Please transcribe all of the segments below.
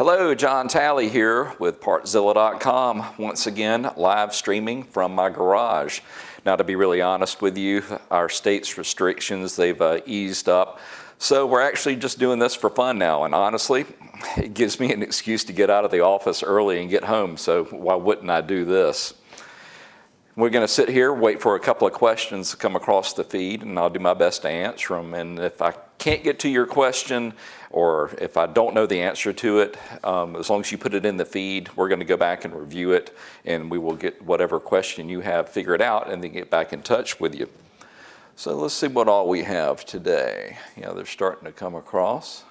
Hello, John Talley here with Partzilla.com, once again live streaming from my garage. Now, to be really honest with you, our state's restrictions, they've eased up, so we're actually just doing this for fun now, and honestly, it gives me an excuse to get out of the office early and get home, so why wouldn't I do this? We're going to sit here, wait for a couple of questions to come across the feed, and I'll do my best to answer them. And if I can't get to your question, or if I don't know the answer to it, as long as you put it in the feed, we're going to go back and review it, and we will get whatever question you have figured out and then get back in touch with you. So let's see what all we have today. Yeah, they're starting to come across.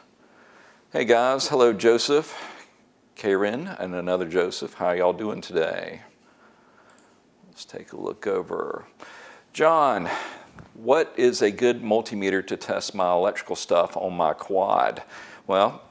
Hey guys, hello Joseph, Karen, and another Joseph. How y'all doing today? Let's take a look over. John, what is a good multimeter to test my electrical stuff on my quad? Well,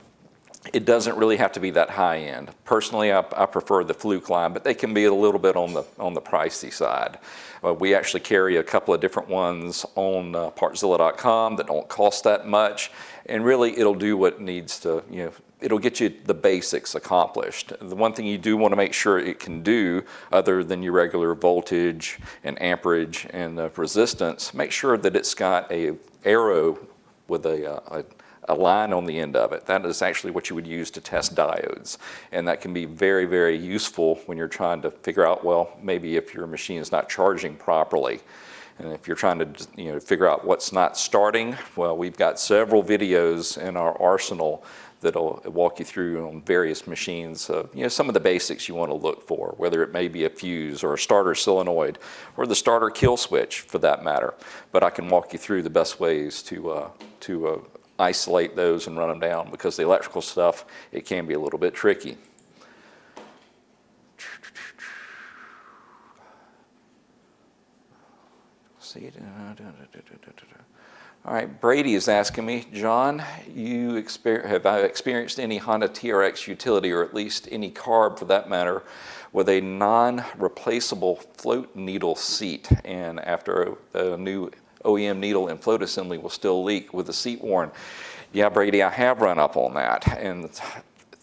it doesn't really have to be that high end. Personally, I prefer the Fluke line, but they can be a little bit on the pricey side. We actually carry a couple of different ones on Partzilla.com that don't cost that much, and really it'll do what needs to, it'll get you the basics accomplished. The one thing you do want to make sure it can do, other than your regular voltage and amperage and resistance, make sure that it's got a arrow with a line on the end of it. That is actually what you would use to test diodes. And that can be very, very useful when you're trying to figure out, well, maybe if your machine is not charging properly. And if you're trying to figure out what's not starting, well, we've got several videos in our arsenal that'll walk you through on various machines, some of the basics you want to look for, whether it may be a fuse or a starter solenoid or the starter kill switch for that matter. But I can walk you through the best ways to isolate those and run them down, because the electrical stuff, it can be a little bit tricky. See, all right, Brady is asking me, John, have I experienced any Honda TRX utility, or at least any carb for that matter, with a non-replaceable float needle seat, and after a new OEM needle and float assembly will still leak with the seat worn? Yeah, Brady, I have run up on that, and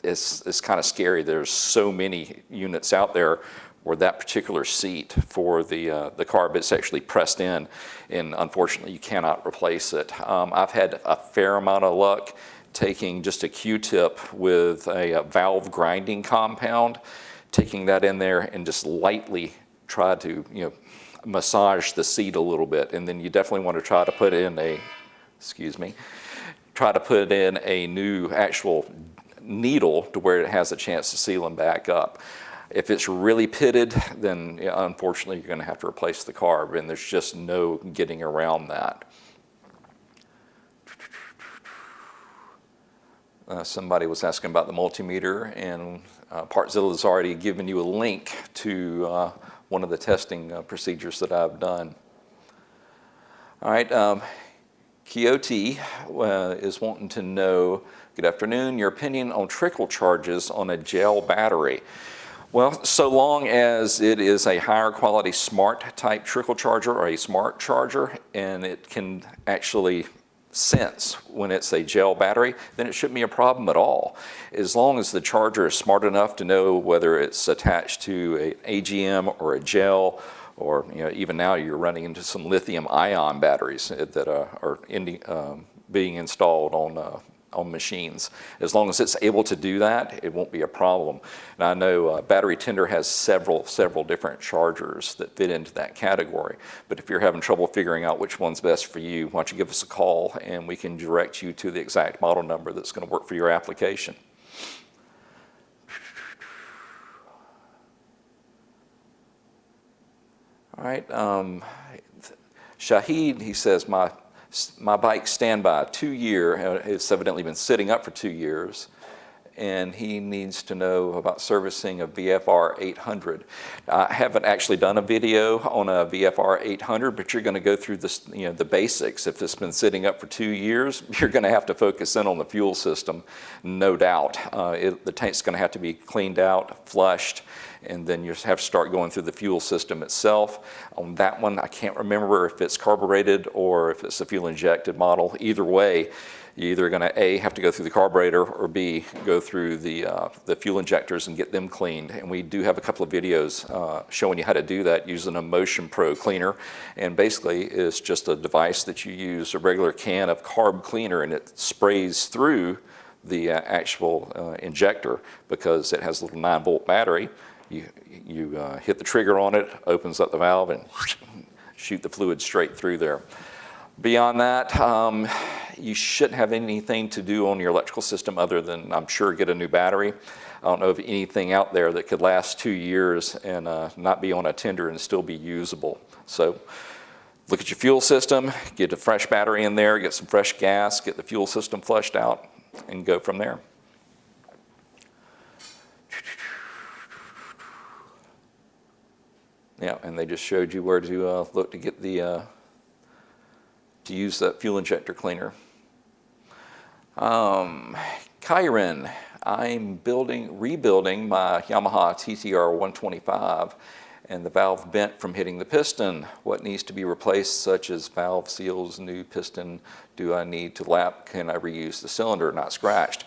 it's kind of scary. There's so many units out there where that particular seat for the carb, it's actually pressed in, and unfortunately you cannot replace it. I've had a fair amount of luck taking just a Q-tip with a valve grinding compound, taking that in there and just lightly try to massage the seat a little bit, and then you definitely want to try to put in a new actual needle to where it has a chance to seal them back up. If it's really pitted, then unfortunately you're going to have to replace the carb, and there's just no getting around that. Somebody was asking about the multimeter, and Partzilla has already given you a link to one of the testing procedures that I've done. All right, Kyoto is wanting to know, good afternoon, your opinion on trickle charges on a gel battery. Well, so long as it is a higher quality smart type trickle charger or a smart charger, and it can actually sense when it's a gel battery, then it shouldn't be a problem at all. As long as the charger is smart enough to know whether it's attached to an AGM or a gel, or even now you're running into some lithium ion batteries that are being installed on machines. As long as it's able to do that, it won't be a problem. And I know Battery Tender has several different chargers that fit into that category. But if you're having trouble figuring out which one's best for you, why don't you give us a call and we can direct you to the exact model number that's going to work for your application. All right, Shahid, he says, my bike standby 2 year, it's evidently been sitting up for 2 years, and he needs to know about servicing a VFR 800. I haven't actually done a video on a VFR 800, but you're going to go through this, the basics. If it's been sitting up for 2 years, you're going to have to focus in on the fuel system, no doubt. The tank's going to have to be cleaned out, flushed, and then you just have to start going through the fuel system itself. On that one, I can't remember if it's carbureted or if it's a fuel injected model. Either way, You're either going to A, have to go through the carburetor, or B, go through the fuel injectors and get them cleaned. And we do have a couple of videos showing you how to do that using a Motion Pro cleaner. And basically it's just a device that you use a regular can of carb cleaner, and it sprays through the actual injector because it has a little 9-volt battery. You hit the trigger on it, opens up the valve, and shoot the fluid straight through there. Beyond that, you shouldn't have anything to do on your electrical system other than, I'm sure, get a new battery. I don't know of anything out there that could last 2 years and not be on a tender and still be usable. So look at your fuel system, get a fresh battery in there, get some fresh gas, get the fuel system flushed out, and go from there. Yeah, and they just showed you where to look to get the to use that fuel injector cleaner. Kyron, I'm rebuilding my Yamaha TTR 125, and the valve bent from hitting the piston. What needs to be replaced, such as valve seals, new piston? Do I need to lap? Can I reuse the cylinder, not scratched?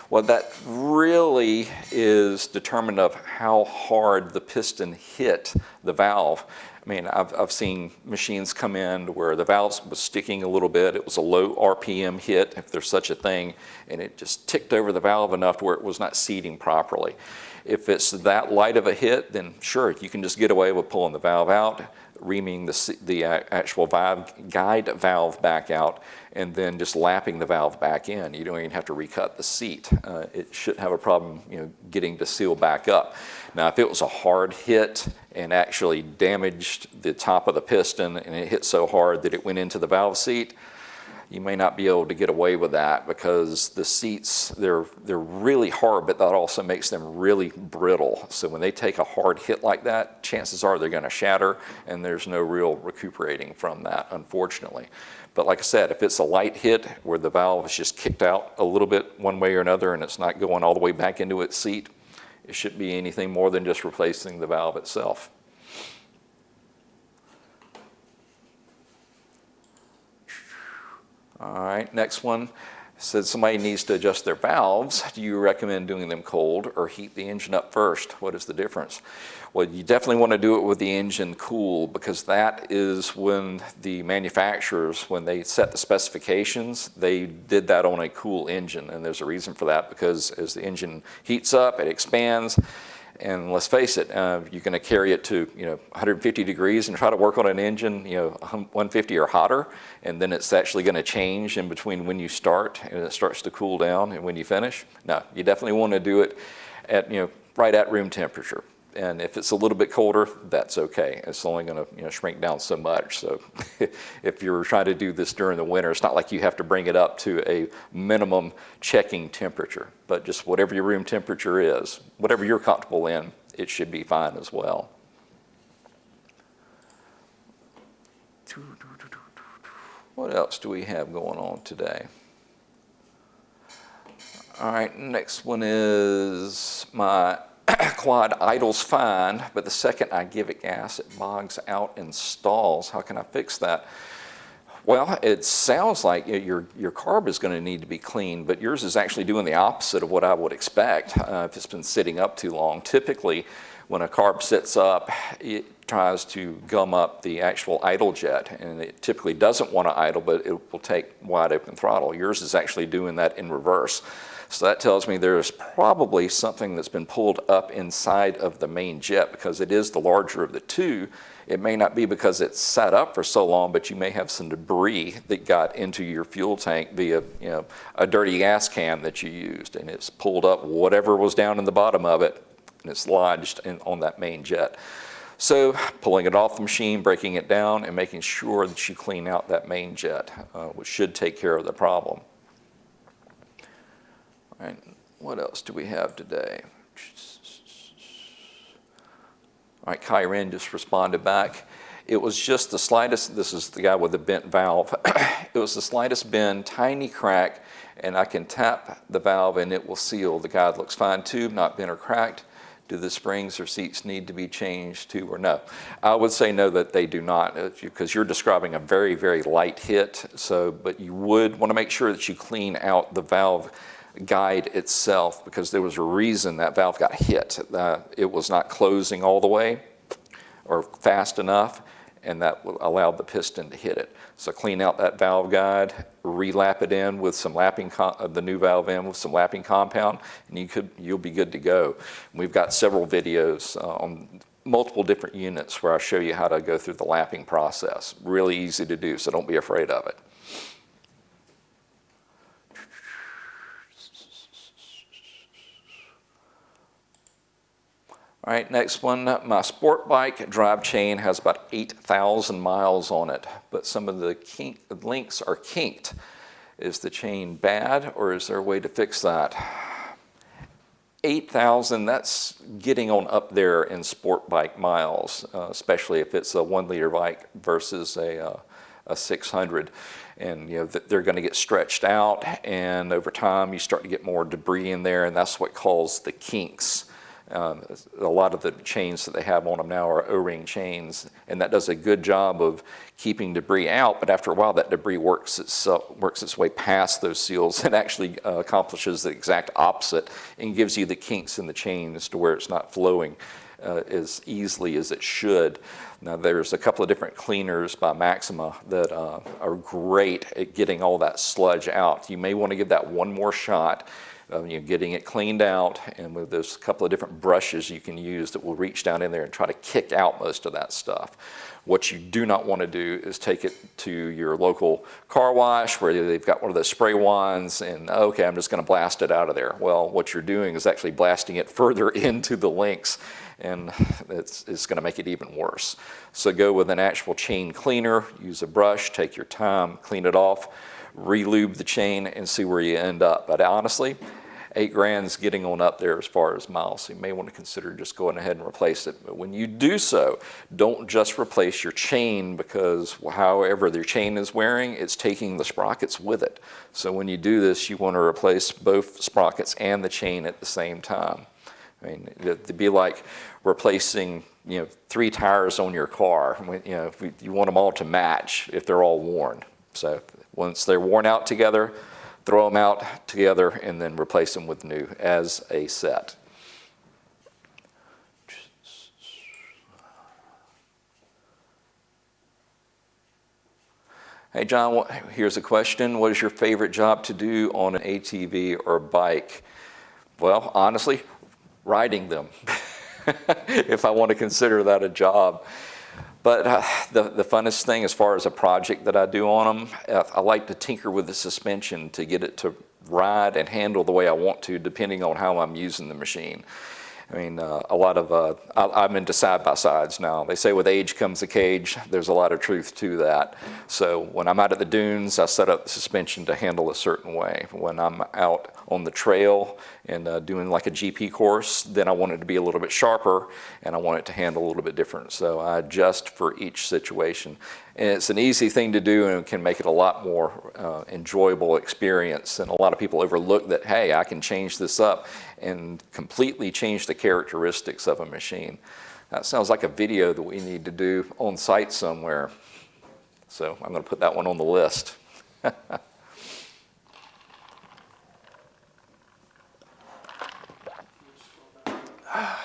Well, that really is determined of how hard the piston hit the valve. I mean, I've seen machines come in where the valve was sticking a little bit. It was a low RPM hit, if there's such a thing, and it just ticked over the valve enough to where it was not seating properly. If it's that light of a hit, then sure, you can just get away with pulling the valve out, reaming the actual guide valve back out, and then just lapping the valve back in. You don't even have to recut the seat. It shouldn't have a problem, getting to seal back up. Now, if it was a hard hit and actually damaged the top of the piston and it hit so hard that it went into the valve seat, you may not be able to get away with that because the seats, they're really hard, but that also makes them really brittle. So when they take a hard hit like that, chances are they're going to shatter, and there's no real recuperating from that, unfortunately. But like I said, if it's a light hit where the valve is just kicked out a little bit one way or another and it's not going all the way back into its seat, it shouldn't be anything more than just replacing the valve itself. All right, next one said somebody needs to adjust their valves. Do you recommend doing them cold or heat the engine up first? What is the difference? Well, you definitely want to do it with the engine cool, because that is when the manufacturers, when they set the specifications, they did that on a cool engine. And there's a reason for that, because as the engine heats up, it expands. And let's face it, you're going to carry it to 150 degrees and try to work on an engine 150 or hotter, and then it's actually going to change in between when you start and it starts to cool down and when you finish. No, you definitely want to do it at right at room temperature. And if it's a little bit colder, that's okay. It's only going to shrink down so much. So if you're trying to do this during the winter, it's not like you have to bring it up to a minimum checking temperature. But just whatever your room temperature is, whatever you're comfortable in, it should be fine as well. What else do we have going on today? All right, next one is my quad idles fine, but the second I give it gas, it bogs out and stalls. How can I fix that? Well, it sounds like your carb is going to need to be cleaned, but yours is actually doing the opposite of what I would expect if it's been sitting up too long. Typically, when a carb sits up, it tries to gum up the actual idle jet, and it typically doesn't want to idle, but it will take wide open throttle. Yours is actually doing that in reverse. So that tells me there's probably something that's been pulled up inside of the main jet, because it is the larger of the two. It may not be because it's sat up for so long, but you may have some debris that got into your fuel tank via a dirty gas can that you used, and it's pulled up whatever was down in the bottom of it, and it's lodged on that main jet. So pulling it off the machine, breaking it down, and making sure that you clean out that main jet, which should take care of the problem. All right, what else do we have today? All right, Kyren just responded back. It was just the slightest, this is the guy with the bent valve. It was the slightest bend, tiny crack, and I can tap the valve and it will seal. The guide looks fine too, not bent or cracked. Do the springs or seats need to be changed too, or no? I would say no, that they do not, because you're describing a very, very light hit. So, but you would want to make sure that you clean out the valve guide itself, because there was a reason that valve got hit. It was not closing all the way or fast enough, and that allowed the piston to hit it. So clean out that valve guide, re-lap it in with some lapping, the new valve in with some lapping compound, and you'll be good to go. We've got several videos on multiple different units where I show you how to go through the lapping process. Really easy to do, so don't be afraid of it. All right, next one. My sport bike drive chain has about 8,000 miles on it, but some of the links are kinked. Is the chain bad, or is there a way to fix that? 8,000, that's getting on up there in sport bike miles, especially if it's a 1-liter bike versus a 600. And they're going to get stretched out, and over time you start to get more debris in there, and that's what caused the kinks. A lot of the chains that they have on them now are O-ring chains, and that does a good job of keeping debris out, but after a while that debris works its way past those seals and actually accomplishes the exact opposite and gives you the kinks in the chains to where it's not flowing as easily as it should. Now there's a couple of different cleaners by Maxima that are great at getting all that sludge out. You may want to give that one more shot. Getting it cleaned out, and there's a couple of different brushes you can use that will reach down in there and try to kick out most of that stuff. What you do not want to do is take it to your local car wash where they've got one of those spray wands and, okay, I'm just going to blast it out of there. Well, what you're doing is actually blasting it further into the links, and it's going to make it even worse. So go with an actual chain cleaner, use a brush, take your time, clean it off, re-lube the chain, and see where you end up. But honestly, $8,000 is getting on up there as far as miles, so you may want to consider just going ahead and replace it. But when you do so, don't just replace your chain, because however your chain is wearing, it's taking the sprockets with it. So when you do this, you want to replace both sprockets and the chain at the same time. I mean, it'd be like replacing 3 tires on your car. You want them all to match if they're all worn. So once they're worn out together, throw them out together and then replace them with new as a set. Hey John, here's a question. What is your favorite job to do on an ATV or bike? Well, honestly, riding them, if I want to consider that a job. But the funnest thing as far as a project that I do on them, I like to tinker with the suspension to get it to ride and handle the way I want to, depending on how I'm using the machine. I mean, a lot of, I'm into side-by-sides now. They say with age comes a cage. There's a lot of truth to that. So when I'm out at the dunes, I set up the suspension to handle a certain way. When I'm out on the trail and doing like a GP course, then I want it to be a little bit sharper and I want it to handle a little bit different. So I adjust for each situation. And it's an easy thing to do and can make it a lot more enjoyable experience. And a lot of people overlook that, hey, I can change this up and completely change the characteristics of a machine. That sounds like a video that we need to do on site somewhere. So I'm going to put that one on the list.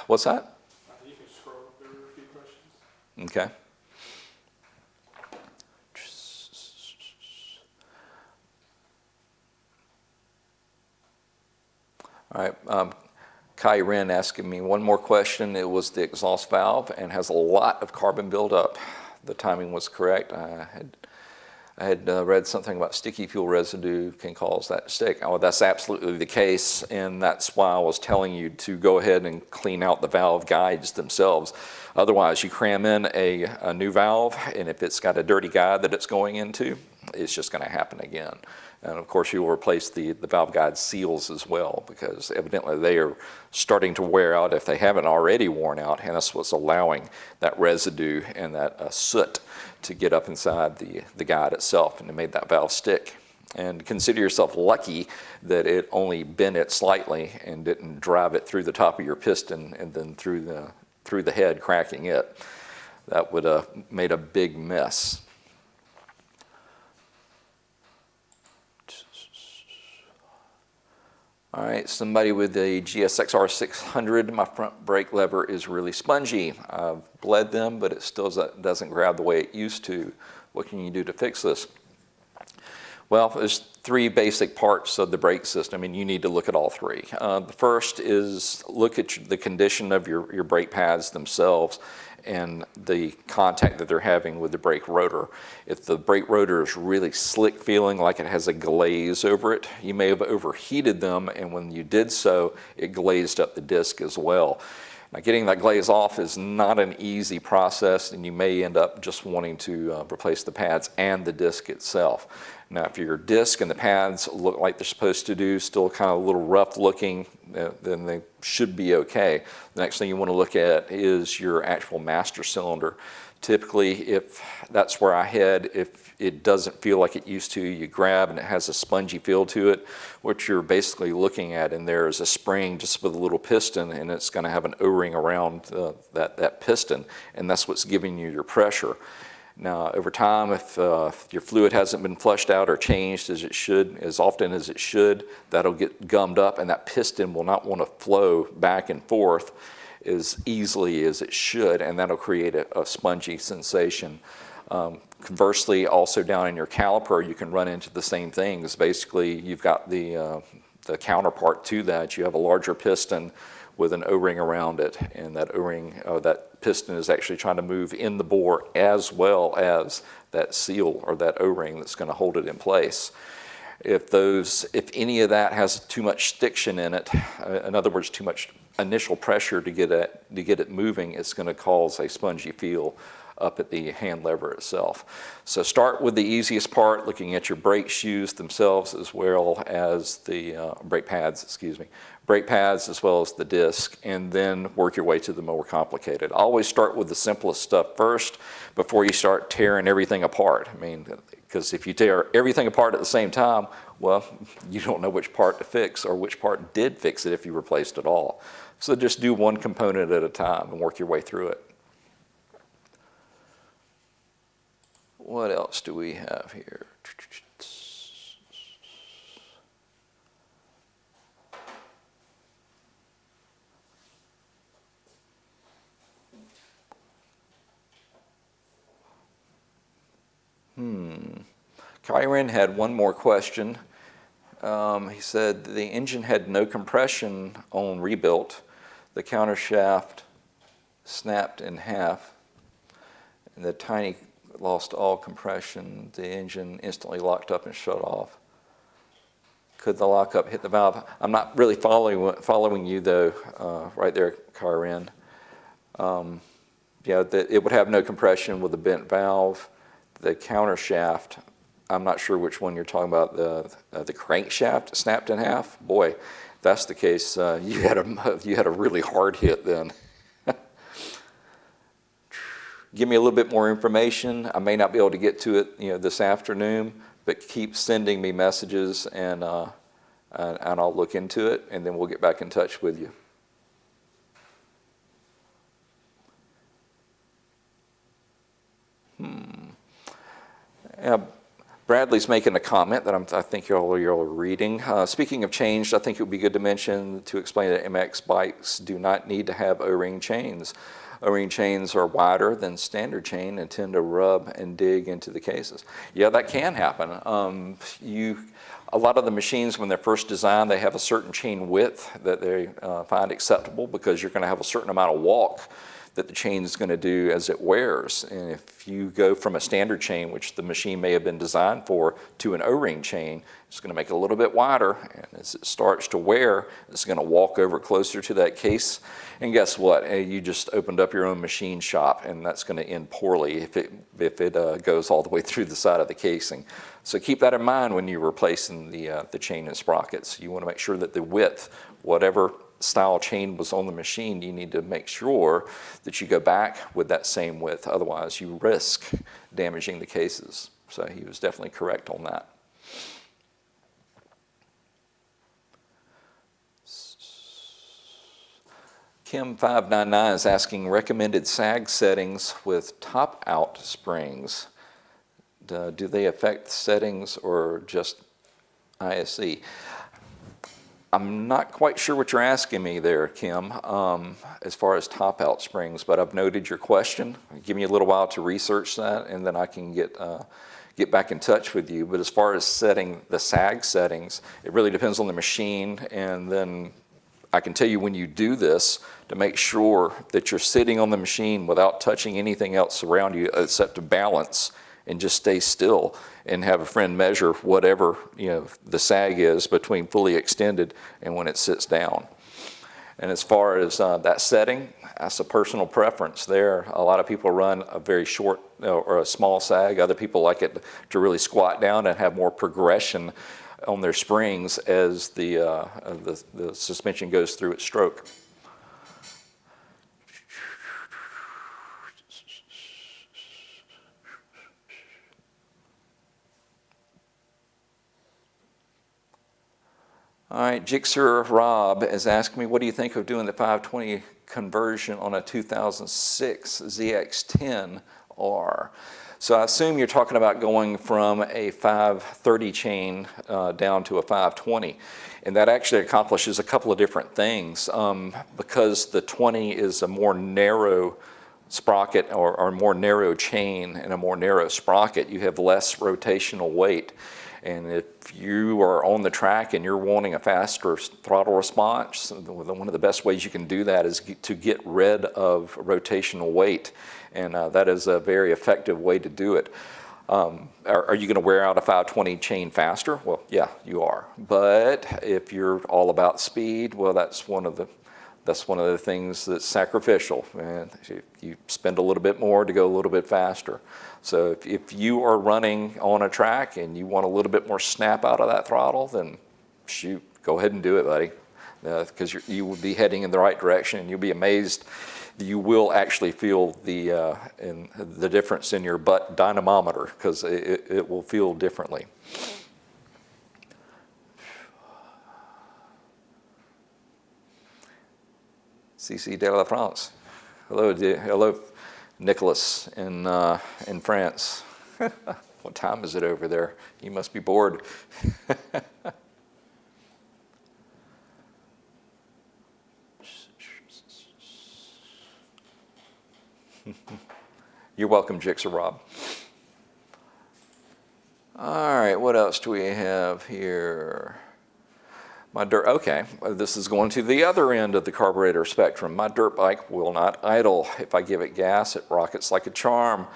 What's that? You can scroll up there a few questions. Okay. All right, Kai Wren asking me one more question. It was the exhaust valve and has a lot of carbon buildup. The timing was correct. I had read something about sticky fuel residue can cause that to stick. Oh, that's absolutely the case, and that's why I was telling you to go ahead and clean out the valve guides themselves. Otherwise, you cram in a new valve, and if it's got a dirty guide that it's going into, it's just going to happen again. And of course, you will replace the valve guide seals as well, because evidently they are starting to wear out if they haven't already worn out, and that's what's allowing that residue and that soot to get up inside the guide itself and to make that valve stick. And consider yourself lucky that it only bent it slightly and didn't drive it through the top of your piston and then through the head, cracking it. That would have made a big mess. All right, somebody with a GSX-R 600, my front brake lever is really spongy. I've bled them, but it still doesn't grab the way it used to. What can you do to fix this? Well, there's three basic parts of the brake system, and you need to look at all three. The first is look at the condition of your brake pads themselves and the contact that they're having with the brake rotor. If the brake rotor is really slick feeling, like it has a glaze over it, you may have overheated them, and when you did so, it glazed up the disc as well. Now, getting that glaze off is not an easy process, and you may end up just wanting to replace the pads and the disc itself. Now, if your disc and the pads look like they're supposed to do, still kind of a little rough looking, then they should be okay. The next thing you want to look at is your actual master cylinder. Typically, if that's where I head, if it doesn't feel like it used to, you grab and it has a spongy feel to it. What you're basically looking at in there is a spring just with a little piston, and it's going to have an O-ring around that piston, and that's what's giving you your pressure. Now, over time, if your fluid hasn't been flushed out or changed as it should, as often as it should, that'll get gummed up, and that piston will not want to flow back and forth as easily as it should, and that'll create a spongy sensation. Conversely, also down in your caliper, you can run into the same things. Basically, you've got the counterpart to that. You have a larger piston with an O-ring around it, and that O-ring, that piston is actually trying to move in the bore as well as that seal or that O-ring that's going to hold it in place. If any of that has too much stiction in it, in other words, too much initial pressure to get it moving, it's going to cause a spongy feel up at the hand lever itself. So start with the easiest part, looking at your brake shoes themselves as well as the brake pads as well as the disc, and then work your way to the more complicated. Always start with the simplest stuff first before you start tearing everything apart. I mean, because if you tear everything apart at the same time, well, you don't know which part to fix or which part did fix it if you replaced it all. So just do one component at a time and work your way through it. What else do we have here? Kyron had one more question. He said the engine had no compression on rebuilt. The countershaft snapped in half, and the tiny lost all compression. The engine instantly locked up and shut off. Could the lockup hit the valve? I'm not really following you though, right there, Kyron. Yeah, it would have no compression with a bent valve. The countershaft, I'm not sure which one you're talking about. The crankshaft snapped in half. Boy, if that's the case, you had a really hard hit then. Give me a little bit more information. I may not be able to get to it, this afternoon, but keep sending me messages, and I'll look into it, and then we'll get back in touch with you. Bradley's making a comment that I think you're all reading. Speaking of change, I think it would be good to mention to explain that MX bikes do not need to have O-ring chains. O-ring chains are wider than standard chain and tend to rub and dig into the cases. Yeah, that can happen. A lot of the machines, when they're first designed, they have a certain chain width that they find acceptable because you're going to have a certain amount of walk that the chain is going to do as it wears. And if you go from a standard chain, which the machine may have been designed for, to an O-ring chain, it's going to make it a little bit wider, and as it starts to wear, it's going to walk over closer to that case. And guess what? You just opened up your own machine shop, and that's going to end poorly if it goes all the way through the side of the casing. So keep that in mind when you're replacing the chain and sprockets. You want to make sure that the width, whatever style chain was on the machine, you need to make sure that you go back with that same width. Otherwise, you risk damaging the cases. So he was definitely correct on that. Kim599 is asking recommended sag settings with top-out springs. Do they affect settings or just ISE? I'm not quite sure what you're asking me there, Kim, as far as top-out springs, but I've noted your question. Give me a little while to research that, and then I can get back in touch with you. But as far as setting the sag settings, it really depends on the machine, and then I can tell you when you do this to make sure that you're sitting on the machine without touching anything else around you except to balance and just stay still and have a friend measure whatever the sag is between fully extended and when it sits down. And as far as that setting, that's a personal preference there. A lot of people run a very short or a small sag. Other people like it to really squat down and have more progression on their springs as the suspension goes through its stroke. All right, Jixer Rob is asking me, what do you think of doing the 520 conversion on a 2006 ZX10R? So I assume you're talking about going from a 530 chain down to a 520. And that actually accomplishes a couple of different things. Because the 20 is a more narrow sprocket or more narrow chain and a more narrow sprocket, you have less rotational weight. And if you are on the track and you're wanting a faster throttle response, one of the best ways you can do that is to get rid of rotational weight. And that is a very effective way to do it. Are you going to wear out a 520 chain faster? Well, yeah, you are. But if you're all about speed, well, that's one of the things that's sacrificial. And you spend a little bit more to go a little bit faster. So if you are running on a track and you want a little bit more snap out of that throttle, then shoot, go ahead and do it, buddy. Because you will be heading in the right direction, and you'll be amazed. You will actually feel the difference in your butt dynamometer, because it will feel differently. CC de la France. Hello, Nicholas in France. What time is it over there? You must be bored. You're welcome, Jixer Rob. All right, what else do we have here? Okay, this is going to the other end of the carburetor spectrum. My dirt bike will not idle. If I give it gas, it rockets like a charm.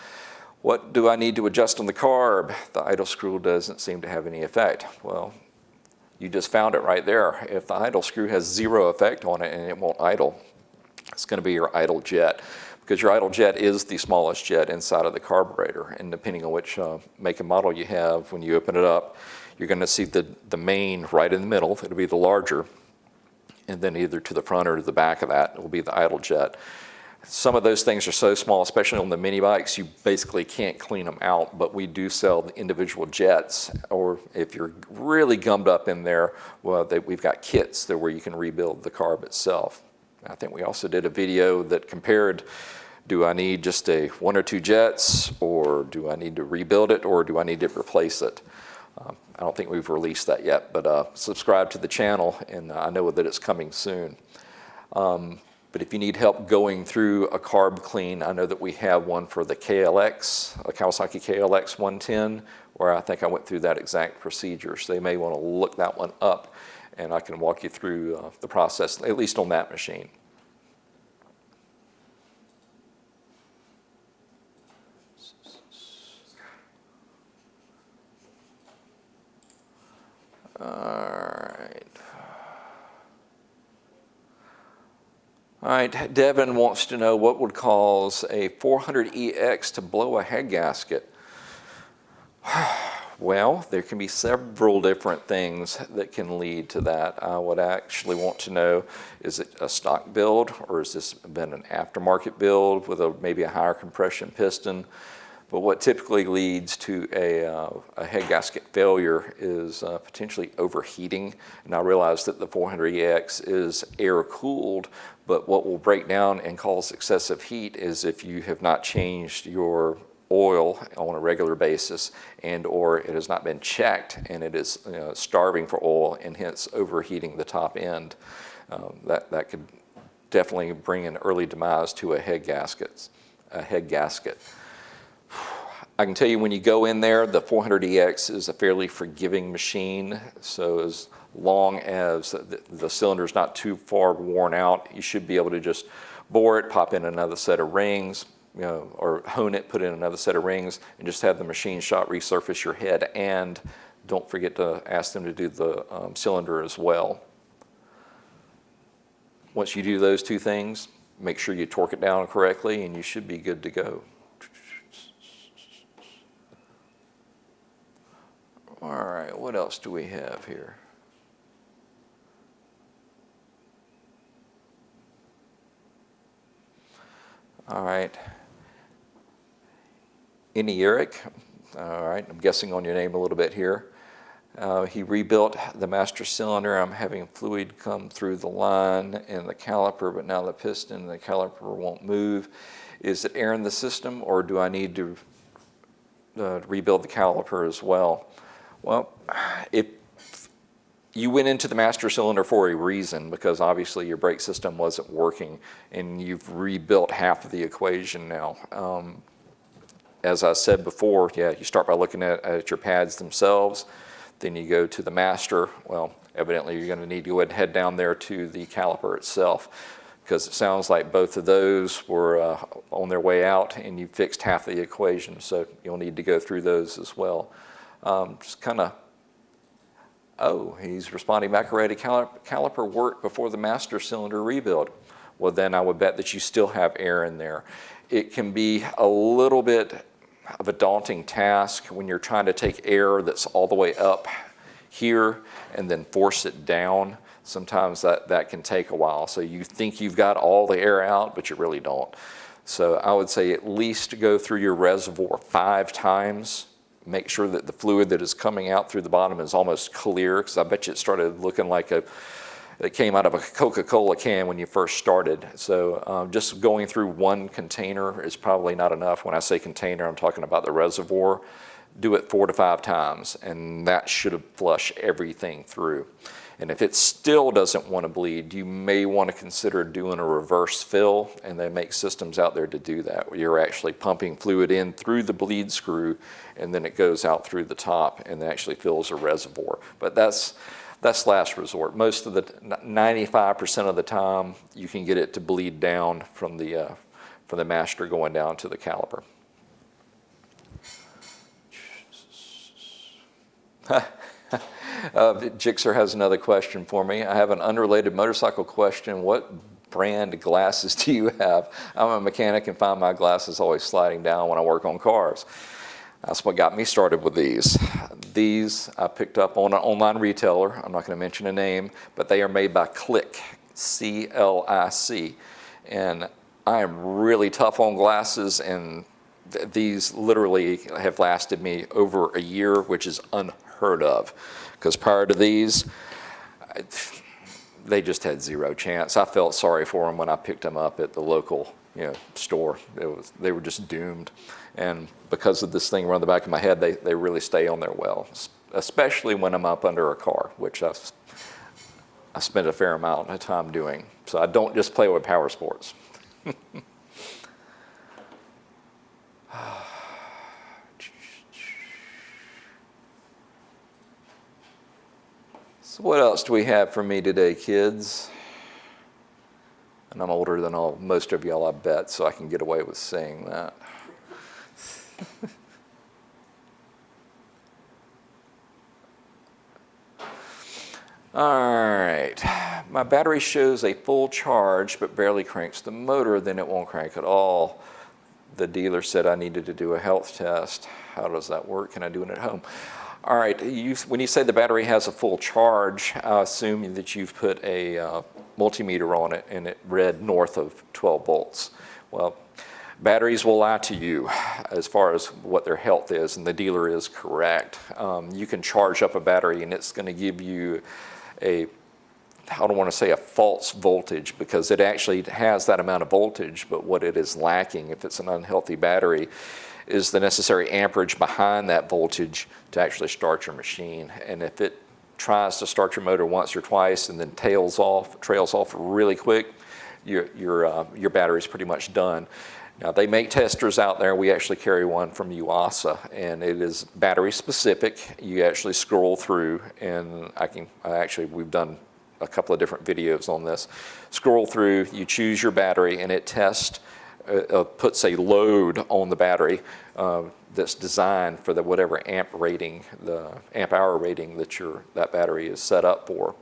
What do I need to adjust on the carb? The idle screw doesn't seem to have any effect. Well, you just found it right there. If the idle screw has zero effect on it and it won't idle, it's going to be your idle jet. Because your idle jet is the smallest jet inside of the carburetor. And depending on which make and model you have, when you open it up, you're going to see the main right in the middle. It'll be the larger. And then either to the front or to the back of that will be the idle jet. Some of those things are so small, especially on the mini bikes, you basically can't clean them out. But we do sell the individual jets. Or if you're really gummed up in there, well, we've got kits there where you can rebuild the carb itself. I think we also did a video that compared, do I need just one or two jets, or do I need to rebuild it, or do I need to replace it? I don't think we've released that yet, but subscribe to the channel, and I know that it's coming soon. But if you need help going through a carb clean, I know that we have one for the KLX, a Kawasaki KLX 110, where I think I went through that exact procedure. So they may want to look that one up, and I can walk you through the process, at least on that machine. All right, Devin wants to know what would cause a 400EX to blow a head gasket. Well, there can be several different things that can lead to that. I would actually want to know, is it a stock build, or has this been an aftermarket build with maybe a higher compression piston? But what typically leads to a head gasket failure is potentially overheating. And I realize that the 400EX is air-cooled, but what will break down and cause excessive heat is if you have not changed your oil on a regular basis, and or it has not been checked and it is starving for oil and hence overheating the top end. That could definitely bring an early demise to a head gasket. I can tell you when you go in there, the 400EX is a fairly forgiving machine. So as long as the cylinder is not too far worn out, you should be able to just bore it, pop in another set of rings, or hone it, put in another set of rings, and just have the machine shop resurface your head. And don't forget to ask them to do the cylinder as well. Once you do those two things, make sure you torque it down correctly, and you should be good to go. All right, what else do we have here? All right. Eric. All right, I'm guessing on your name a little bit here. He rebuilt the master cylinder. I'm having fluid come through the line and the caliper, but now the piston and the caliper won't move. Is it air in the system, or do I need to rebuild the caliper as well? Well, if you went into the master cylinder for a reason, because obviously your brake system wasn't working, and you've rebuilt half of the equation now. As I said before, yeah, you start by looking at your pads themselves, then you go to the master. Well, evidently you're going to need to go ahead and head down there to the caliper itself, because it sounds like both of those were on their way out and you fixed half the equation, so you'll need to go through those as well. Just kind of, oh, he's responding back already. Caliper worked before the master cylinder rebuild. Well, then I would bet that you still have air in there. It can be a little bit of a daunting task when you're trying to take air that's all the way up here and then force it down. Sometimes that can take a while. So you think you've got all the air out, but you really don't. So I would say at least go through your reservoir 5 times. Make sure that the fluid that is coming out through the bottom is almost clear, because I bet you it started looking like it came out of a Coca-Cola can when you first started. So just going through one container is probably not enough. When I say container, I'm talking about the reservoir. Do it 4 to 5 times, and that should have flushed everything through. And if it still doesn't want to bleed, you may want to consider doing a reverse fill, and they make systems out there to do that, where you're actually pumping fluid in through the bleed screw, and then it goes out through the top and actually fills a reservoir. But that's last resort. Most of the 95% of the time, you can get it to bleed down from the master going down to the caliper. Jixer has another question for me. I have an unrelated motorcycle question. What brand glasses do you have? I'm a mechanic and find my glasses always sliding down when I work on cars. That's what got me started with these. These I picked up on an online retailer. I'm not going to mention a name, but they are made by Click, C-L-I-C. And I am really tough on glasses, and these literally have lasted me over a year, which is unheard of. Because prior to these, they just had zero chance. I felt sorry for them when I picked them up at the local store. They were just doomed. And because of this thing around the back of my head, they really stay on there well, especially when I'm up under a car, which I spent a fair amount of time doing. So I don't just play with power sports. So what else do we have for me today, kids? And I'm older than most of y'all, I bet, so I can get away with saying that. All right, my battery shows a full charge but barely cranks the motor, then it won't crank at all. The dealer said I needed to do a health test. How does that work? Can I do it at home? All right, when you say the battery has a full charge, I assume that you've put a multimeter on it and it read north of 12 volts. Well, Batteries will lie to you as far as what their health is, and the dealer is correct. You can charge up a battery and it's going to give you I don't want to say a false voltage, because it actually has that amount of voltage, but what it is lacking, if it's an unhealthy battery, is the necessary amperage behind that voltage to actually start your machine. And if it tries to start your motor once or twice and then trails off really quick, your battery is pretty much done. Now, they make testers out there. We actually carry one from Yuasa, and it is battery specific. You actually scroll through, and we've done a couple of different videos on this. Scroll through, you choose your battery, and it puts a load on the battery that's designed for whatever amp rating, the amp hour rating that battery is set up for.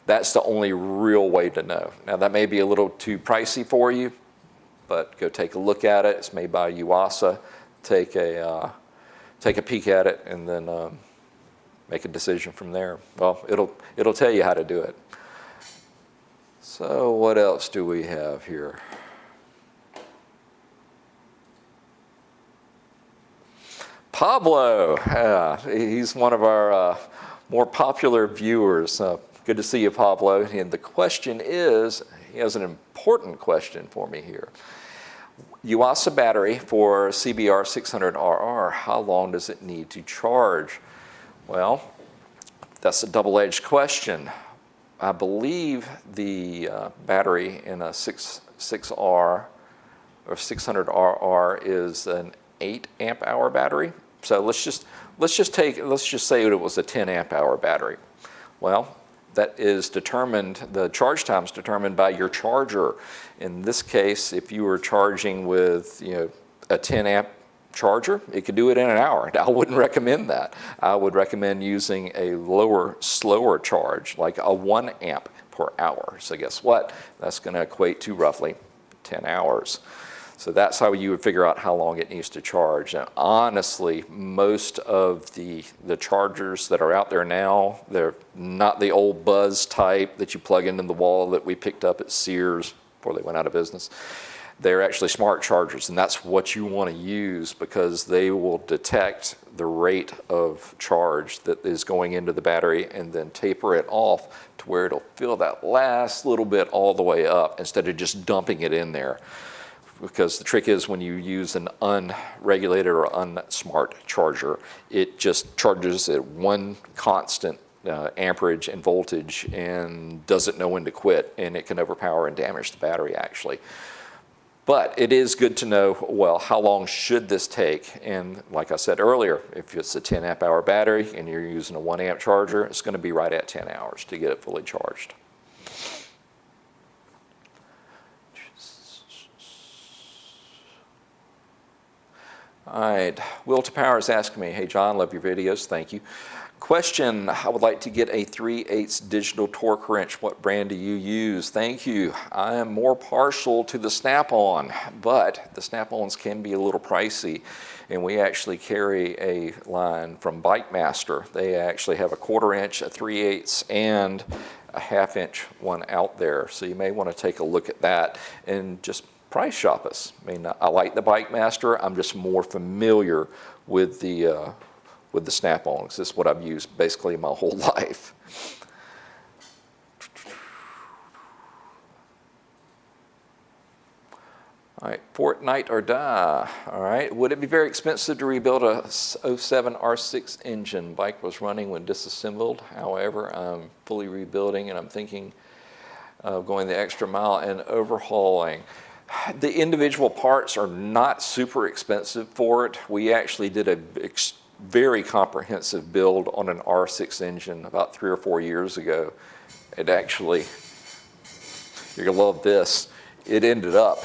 That's the only real way to know. Now, that may be a little too pricey for you, but go take a look at it. It's made by Yuasa. Take a peek at it, and then make a decision from there. Well, it'll tell you how to do it. So what else do we have here? Pablo, he's one of our more popular viewers. Good to see you, Pablo. And the question is, he has an important question for me here. Yuasa battery for CBR 600RR, how long does it need to charge? Well, that's a double-edged question. I believe the battery in a 6R or 600RR is an 8 amp hour battery. So let's just say it was a 10 amp hour battery. Well, that is determined, the charge time is determined by your charger. In this case, if you were charging with a 10 amp charger, it could do it in an hour. I wouldn't recommend that. I would recommend using a lower, slower charge, like a 1 amp per hour. So guess what? That's going to equate to roughly 10 hours. So that's how you would figure out how long it needs to charge. And honestly, most of the chargers that are out there now, they're not the old buzz type that you plug into the wall that we picked up at Sears before they went out of business. They're actually smart chargers, and that's what you want to use, because they will detect the rate of charge that is going into the battery and then taper it off to where it'll fill that last little bit all the way up instead of just dumping it in there. Because the trick is, when you use an unregulated or unsmart charger, it just charges at one constant amperage and voltage and doesn't know when to quit, and it can overpower and damage the battery actually. But it is good to know, well, how long should this take? And like I said earlier, if it's a 10 amp hour battery and you're using a 1 amp charger, it's going to be right at 10 hours to get it fully charged. All right, Will to Power is asking me, hey John, love your videos, thank you. Question, I would like to get a 3/8 digital torque wrench. What brand do you use? Thank you. I am more partial to the Snap-on, but the Snap-ons can be a little pricey. And we actually carry a line from Bike Master. They actually have a 1/4 inch, a 3/8, and a 1/2 inch one out there. So you may want to take a look at that and just price shop us. I mean, I like the Bike Master. I'm just more familiar with the Snap-ons. This is what I've used basically my whole life. All right, Fortnite or die. All right, would it be very expensive to rebuild a 07 R6 engine? Bike was running when disassembled. However, I'm fully rebuilding, and I'm thinking of going the extra mile and overhauling. The individual parts are not super expensive for it. We actually did a very comprehensive build on an R6 engine about 3 or 4 years ago. It actually, you're gonna love this, it ended up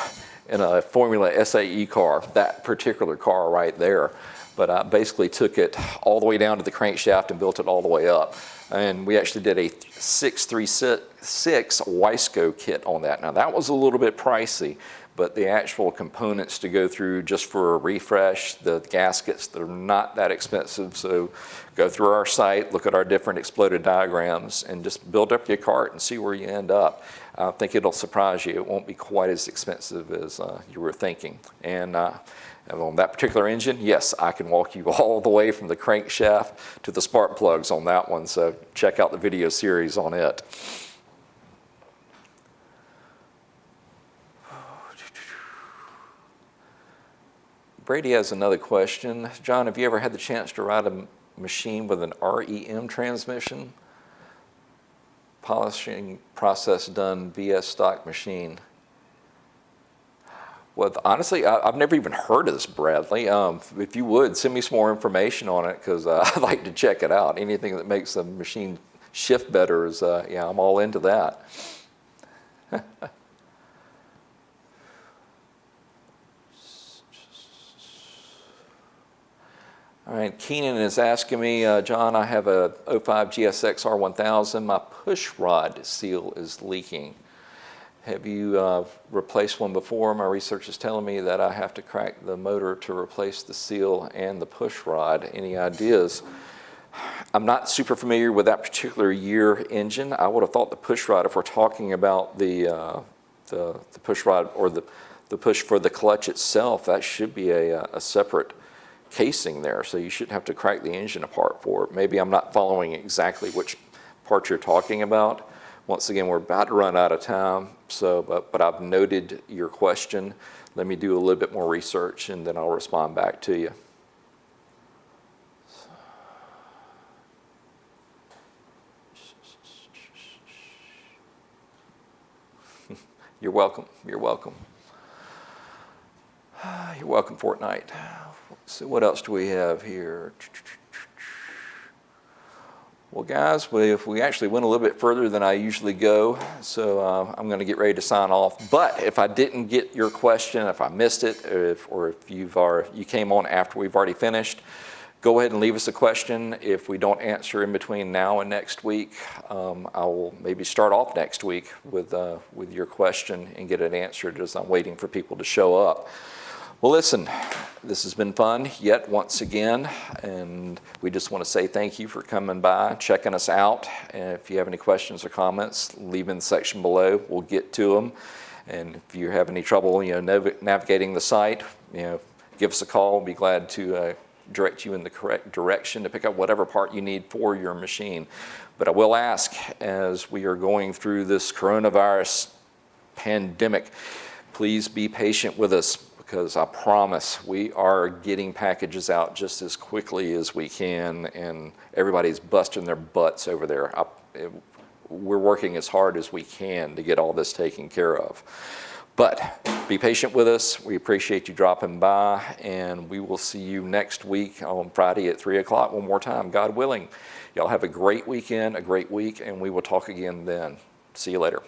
in a Formula SAE car, that particular car right there. But I basically took it all the way down to the crankshaft and built it all the way up. And we actually did a 636 Wiseco kit on that. Now that was a little bit pricey, but the actual components to go through just for a refresh, the gaskets, they're not that expensive. So go through our site, look at our different exploded diagrams, and just build up your cart and see where you end up. I think it'll surprise you. It won't be quite as expensive as you were thinking. And on that particular engine, yes, I can walk you all the way from the crankshaft to the spark plugs on that one. So check out the video series on it. Brady has another question. John, have you ever had the chance to ride a machine with an REM transmission? Polishing process done via stock machine. Well, honestly, I've never even heard of this, Bradley. If you would, send me some more information on it, because I'd like to check it out. Anything that makes the machine shift better is, yeah, I'm all into that. All right, Keenan is asking me, John, I have a 05 GSX-R 1000. My push rod seal is leaking. Have you replaced one before? My research is telling me that I have to crack the motor to replace the seal and the push rod. Any ideas? I'm not super familiar with that particular year engine. I would have thought the push rod, if we're talking about the push rod or the push for the clutch itself, that should be a separate casing there, so you shouldn't have to crack the engine apart for it. Maybe I'm not following exactly which part you're talking about. Once again, we're about to run out of time, so but I've noted your question. Let me do a little bit more research and then I'll respond back to you. You're welcome. You're welcome. You're welcome, Fortnite. Let's see, what else do we have here? Well, guys, we actually went a little bit further than I usually go, so I'm going to get ready to sign off. But if I didn't get your question, if I missed it, or if you came on after we've already finished, go ahead and leave us a question. If we don't answer in between now and next week, I will maybe start off next week with your question and get it answered as I'm waiting for people to show up. Well, listen, this has been fun yet once again, and we just want to say thank you for coming by, checking us out. And if you have any questions or comments, leave in the section below. We'll get to them. And if you have any trouble, navigating the site, give us a call. We'll be glad to direct you in the correct direction to pick up whatever part you need for your machine. But I will ask, as we are going through this coronavirus pandemic, please be patient with us, because I promise we are getting packages out just as quickly as we can, and everybody's busting their butts over there. We're working as hard as we can to get all this taken care of. But be patient with us. We appreciate you dropping by, and we will see you next week on Friday at 3 o'clock one more time, God willing. Y'all have a great weekend, a great week, and we will talk again then. See you later.